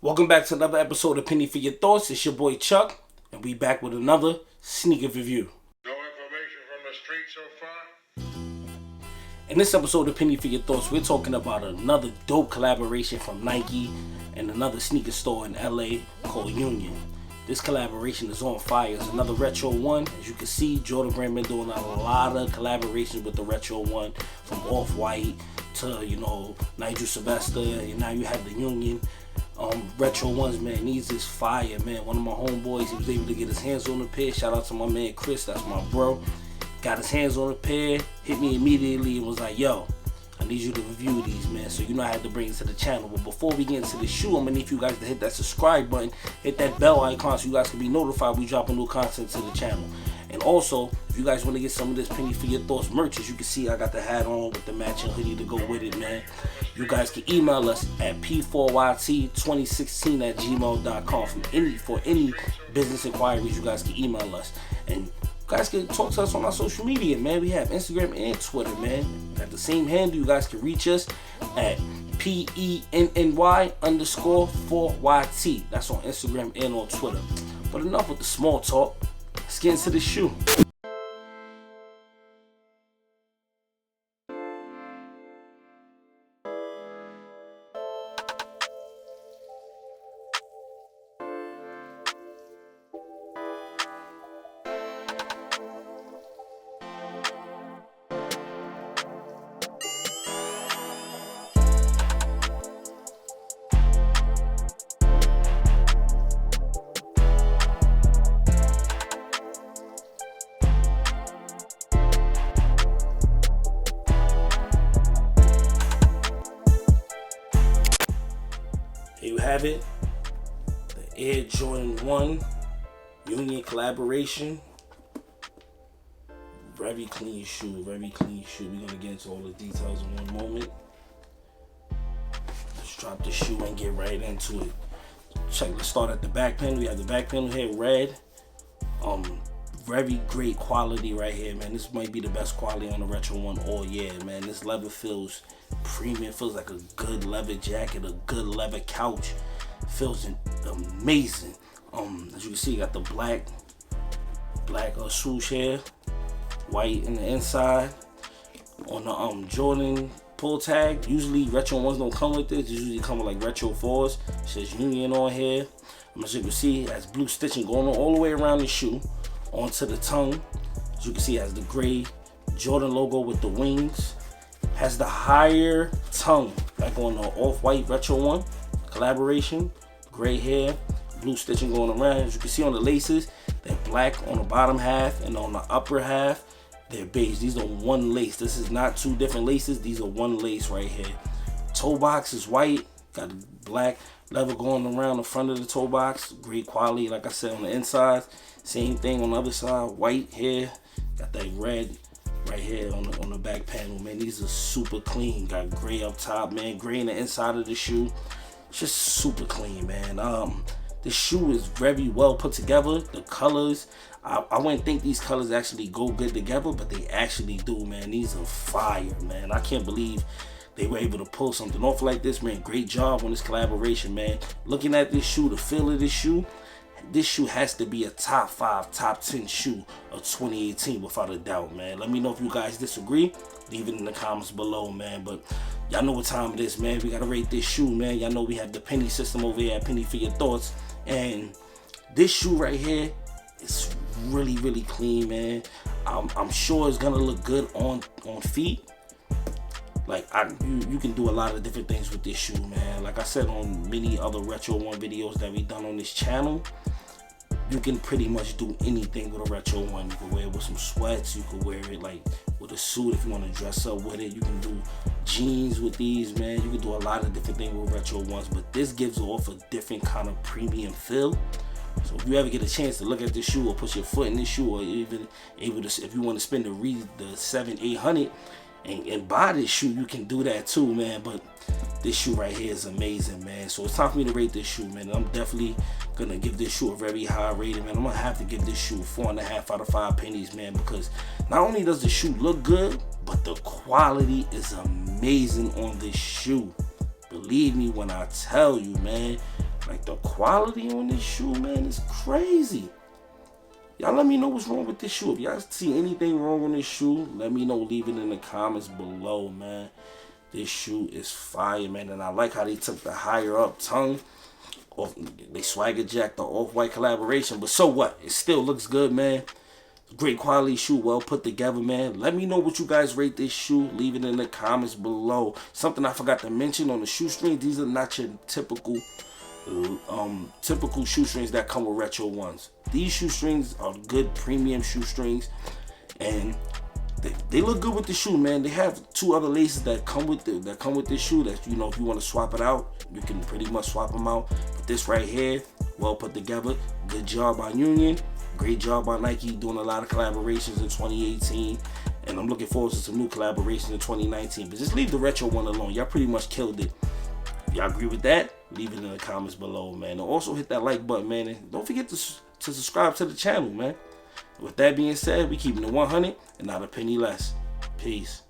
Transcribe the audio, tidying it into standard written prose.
Welcome back to another episode of Penny for Your Thoughts. It's your boy Chuck, and we back with another sneaker review. No information from the street so far? In this episode of Penny for Your Thoughts, we're talking about another dope collaboration from Nike and another sneaker store in LA called Union. This collaboration is on fire. It's another retro one. As you can see, Jordan Brand been doing a lot of collaborations with the retro one, from Off-White to, Nigel Sylvester, and now you have the Union. Retro ones, man. These is fire, man. One of my homeboys, he was able to get his hands on the pair. Shout out to my man Chris, that's my bro. Got his hands on the pair, hit me immediately and was like, yo, I need you to review these, man. So I had to bring it to the channel. But before we get into the shoe, I'm gonna need you guys to hit that subscribe button, hit that bell icon so you guys can be notified when we drop new content to the channel. And also, if you guys want to get some of this Penny for Your Thoughts merch, as you can see, I got the hat on with the matching hoodie to go with it, man. You guys can email us at p4yt2016@gmail.com for any business inquiries. You guys can email us, and you guys can talk to us on our social media, man. We have Instagram and Twitter, man. At the same handle, you guys can reach us at PENNY_4YT. That's on Instagram and on Twitter. But enough with the small talk. Let's get into the shoe. Here you have it, the Air Jordan 1 Union collaboration. Very clean shoe, very clean shoe. We're gonna get into all the details in one moment. Let's drop the shoe and get right into it. Let's start at the back panel. We have the back panel here, red. Very great quality right here, man. This might be the best quality on the retro one all year, man. This leather feels premium, feels like a good leather jacket, a good leather couch. Feels amazing. As you can see, you got the black swoosh here, white in the inside. On the Jordan pull tag, usually retro ones don't come with this. They usually come with like retro 4s. It says Union on here. As you can see, it has blue stitching going on all the way around the shoe. Onto the tongue, as you can see, it has the gray Jordan logo with the wings. Has the higher tongue, like on the Off-White retro one collaboration. Gray hair, blue stitching going around. As you can see on the laces, they're black on the bottom half, and on the upper half, they're beige. These are one lace. This is not two different laces. These are one lace right here. Toe box is white. Got the black leather going around the front of the toe box. Great quality, like I said, on the inside. Same thing on the other side. White here. Got that red right here on the back panel, man. These are super clean. Got gray up top, man. Gray in the inside of the shoe. Just super clean, man. This shoe is very well put together. The colors, I wouldn't think these colors actually go good together, but they actually do, man. These are fire, man. I can't believe they were able to pull something off like this, man. Great job on this collaboration, man. Looking at this shoe, the feel of this shoe has to be a top 5, top 10 shoe of 2018 without a doubt, man. Let me know if you guys disagree. Leave it in the comments below, man. But y'all know what time it is, man. We gotta rate this shoe, man. Y'all know we have the penny system over here at Penny for Your Thoughts. And this shoe right here is really, really clean, man. I'm sure it's gonna look good on feet. Like, you can do a lot of different things with this shoe, man. Like I said on many other retro one videos that we done on this channel, you can pretty much do anything with a retro one. You can wear it with some sweats. You can wear it like with a suit if you want to dress up with it. You can do jeans with these, man. You can do a lot of different things with retro ones, but this gives off a different kind of premium feel. So if you ever get a chance to look at this shoe or put your foot in this shoe, or even able to, if you want to spend the $700-800 and buy this shoe, you can do that too, man. But this shoe right here is amazing, man. So it's time for me to rate this shoe, man. And I'm definitely gonna give this shoe a very high rating, man. I'm gonna have to give this shoe 4.5 out of 5 pennies, man, because not only does the shoe look good, but the quality is amazing on this shoe. Believe me when I tell you, man. Like, the quality on this shoe, man, is crazy. Y'all let me know what's wrong with this shoe. If y'all see anything wrong on this shoe, let me know. Leave it in the comments below, man. This shoe is fire, man. And I like how they took the higher up tongue off. They swagger jacked the off-white collaboration. But so what? It still looks good, man. Great quality shoe, well put together, man. Let me know what you guys rate this shoe. Leave it in the comments below. Something I forgot to mention on the shoestrings. These are not your typical shoestrings that come with Retro Ones. These shoestrings are good premium shoestrings, and they look good with the shoe, man. They have 2 other laces that come with this shoe. That, you know, if you want to swap it out, you can pretty much swap them out. But this right here, well put together. Good job by Union. Great job by Nike doing a lot of collaborations in 2018. And I'm looking forward to some new collaborations in 2019. But just leave the Retro One alone. Y'all pretty much killed it. If y'all agree with that, leave it in the comments below, man. And also hit that like button, man. And don't forget to subscribe to the channel, man. With that being said, we keeping it 100 and not a penny less. Peace.